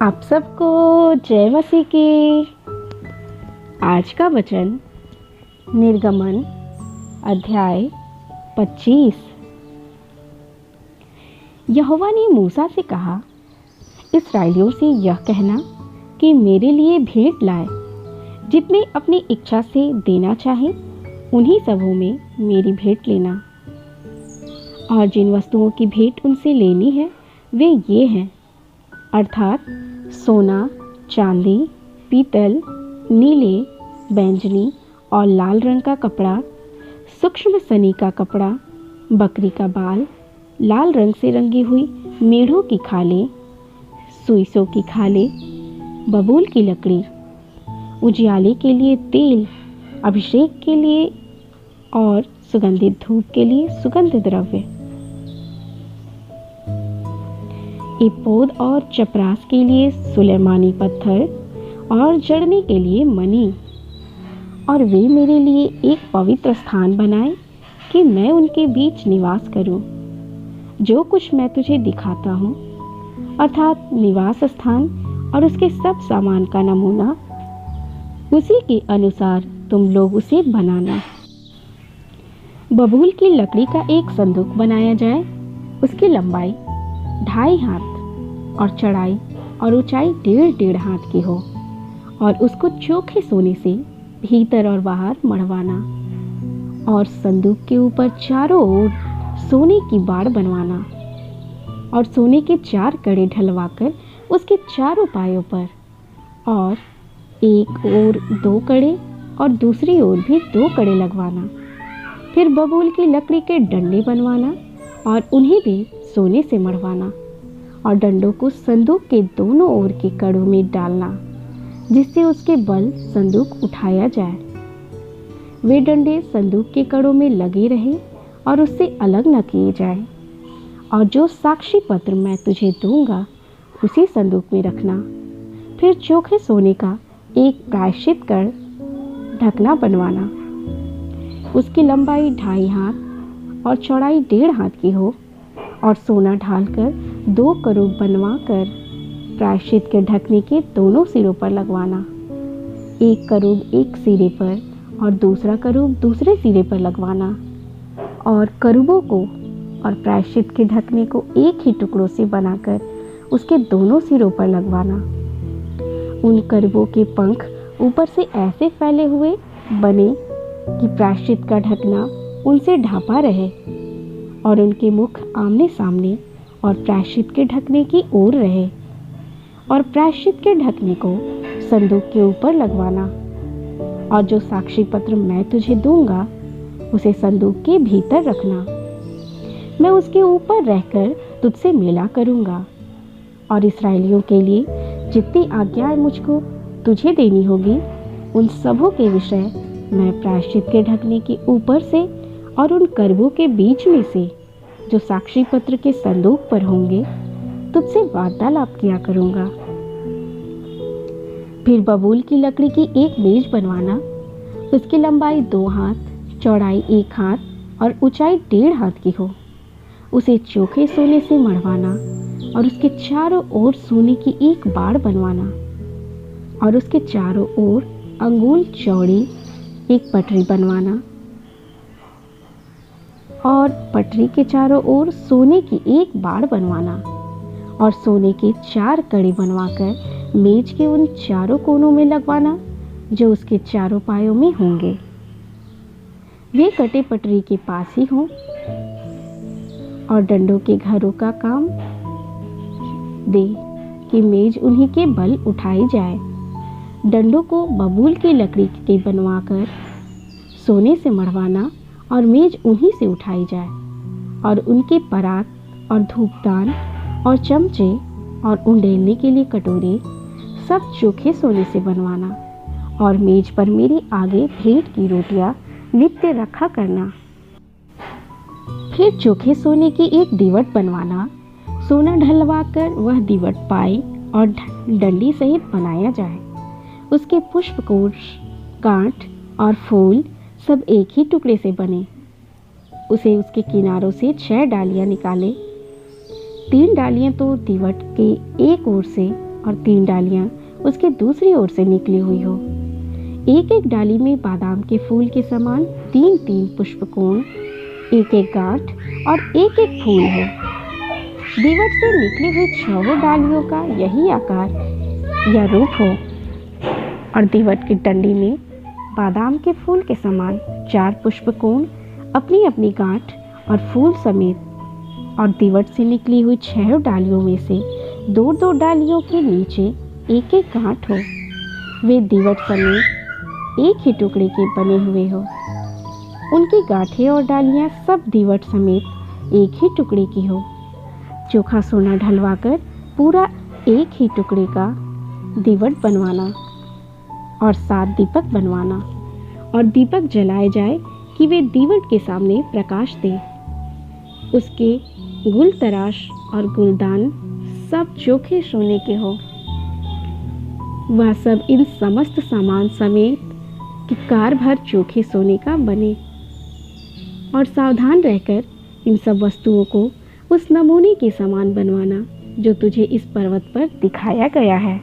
आप सबको जय मसीह की। आज का वचन निर्गमन अध्याय 25। यहोवा ने मूसा से कहा, इस्राएलियों से यह कहना कि मेरे लिए भेंट लाए, जितने अपनी इच्छा से देना चाहे उन्हीं सबों में मेरी भेंट लेना। और जिन वस्तुओं की भेंट उनसे लेनी है वे ये हैं, अर्थात सोना, चांदी, पीतल, नीले, बैंगनी और लाल रंग का कपड़ा, सूक्ष्म सनी का कपड़ा, बकरी का बाल, लाल रंग से रंगी हुई मेढ़ों की खालें, सुइसों की खालें, बबूल की लकड़ी, उजियाले के लिए तेल, अभिषेक के लिए और सुगंधित धूप के लिए सुगंध द्रव्य, एपोद और चपरास के लिए सुलेमानी पत्थर और जड़ने के लिए मणि। और वे मेरे लिए एक पवित्र स्थान बनाए कि मैं उनके बीच निवास करूं। जो कुछ मैं तुझे दिखाता हूं, अर्थात निवास स्थान और उसके सब सामान का नमूना, उसी के अनुसार तुम लोग उसे बनाना। बबूल की लकड़ी का एक संदूक बनाया जाए। उसकी लंबाई 2.5 हाथ और चौड़ाई और ऊंचाई 1.5 हाथ की हो, और उसको चोखे सोने से भीतर और बाहर मढ़वाना, और संदूक के ऊपर चारों ओर सोने की बाड़ बनवाना, और सोने के 4 कड़े ढलवाकर उसके चारों पायों पर, और एक ओर 2 कड़े और दूसरी ओर भी 2 कड़े लगवाना। फिर बबूल की लकड़ी के डंडे बनवाना और उन्हें भी सोने से मढ़वाना, और डंडों को संदूक के दोनों ओर के कड़ों में डालना, जिससे उसके बल संदूक उठाया जाए। वे डंडे संदूक के कड़ों में लगे रहे और उससे अलग न किए जाए। और जो साक्षी पत्र मैं तुझे दूंगा उसी संदूक में रखना। फिर चोखे सोने का एक प्रायश्चित कर ढकना बनवाना। उसकी लंबाई 2.5 हाथ और चौड़ाई 1.5 हाथ की हो, और सोना ढालकर 2 करूब बनवाकर प्रायश्चित के ढकने के दोनों सिरों पर लगवाना। एक करूब एक सिरे पर और दूसरा करूब दूसरे सिरे पर लगवाना, और करूबों को और प्रायश्चित के ढकने को एक ही टुकड़ों से बनाकर उसके दोनों सिरों पर लगवाना। उन करूबों के पंख ऊपर से ऐसे फैले हुए बने कि प्रायश्चित का ढकना उनसे ढापा रहे, और उनके मुख आमने सामने और प्रायश्चित के ढकने की ओर रहे। और प्रायश्चित के ढकने को संदूक के ऊपर लगवाना। और जो साक्षी पत्र मैं तुझे दूंगा उसे संदूक के भीतर रखना। मैं उसके ऊपर रहकर तुझसे मेला करूंगा, और इस्राएलियों के लिए जितनी आज्ञाएं मुझको तुझे देनी होगी उन सबों के विषय मैं प्रायश्चित के ढकने के ऊपर से और उन करूबों के बीच में से जो साक्षी पत्र के संदूक पर होंगे तुझसे वार्तालाप किया करूंगा। फिर बबूल की लकड़ी की एक मेज बनवाना। उसकी लंबाई 2 हाथ, चौड़ाई 1 हाथ और ऊंचाई 1.5 हाथ की हो। उसे चोखे सोने से मढ़वाना, और उसके चारों ओर सोने की एक बाड़ बनवाना, और उसके चारों ओर अंगुल चौड़ी एक पटरी बनवाना, और पटरी के चारों ओर सोने की एक बाड़ बनवाना, और सोने के 4 कड़े बनवाकर मेज के उन चारों कोनों में लगवाना जो उसके चारों पायों में होंगे। वे कटे पटरी के पास ही हों, और डंडों के घरों का काम दे कि मेज उन्हीं के बल उठाई जाए। डंडों को बबूल की लकड़ी के बनवाकर सोने से मढ़वाना, और मेज उन्हीं से उठाई जाए। और उनके परात और धूपदान और चमचे और उंडेलने के लिए कटोरे सब चोखे सोने से बनवाना, और मेज पर मेरे आगे भेंट की रोटियां नित्य रखा करना। फिर चोखे सोने की एक दीवट बनवाना। सोना ढलवाकर वह दीवट पाए और डंडी सहित बनाया जाए। उसके पुष्पकोश, गांठ और फूल सब एक ही टुकड़े से बने। उसे उसके किनारों से 6 डालियां निकाले। 3 डालियां तो दीवट के एक ओर से और 3 डालियां उसके दूसरी ओर से निकली हुई हो। एक एक डाली में बादाम के फूल के समान 3-3 पुष्पकोण, एक एक गांठ और एक एक फूल हो। दीवट से निकली हुई 6 डालियों का यही आकार या रूप हो और दीवट की डंडी में बादाम के फूल के समान 4 पुष्पकोण, अपनी अपनी गांठ और फूल समेत, और दीवट से निकली हुई 6 डालियों में से 2-2 डालियों के नीचे एक एक गांठ हो। वे दीवट समेत एक ही टुकड़े के बने हुए हो। उनकी गांठें और डालियां सब दीवट समेत एक ही टुकड़े की हो। चोखा सोना ढलवाकर पूरा एक ही टुकड़े का दीवट बनवाना और 7 दीपक बनवाना और दीपक जलाए जाए कि वे दीवट के सामने प्रकाश दें। उसके गुल तराश और गुलदान सब चोखे सोने के हो। वह सब इन समस्त सामान समेत कि कार भर चोखे सोने का बने, और सावधान रहकर इन सब वस्तुओं को उस नमूने के समान बनवाना जो तुझे इस पर्वत पर दिखाया गया है।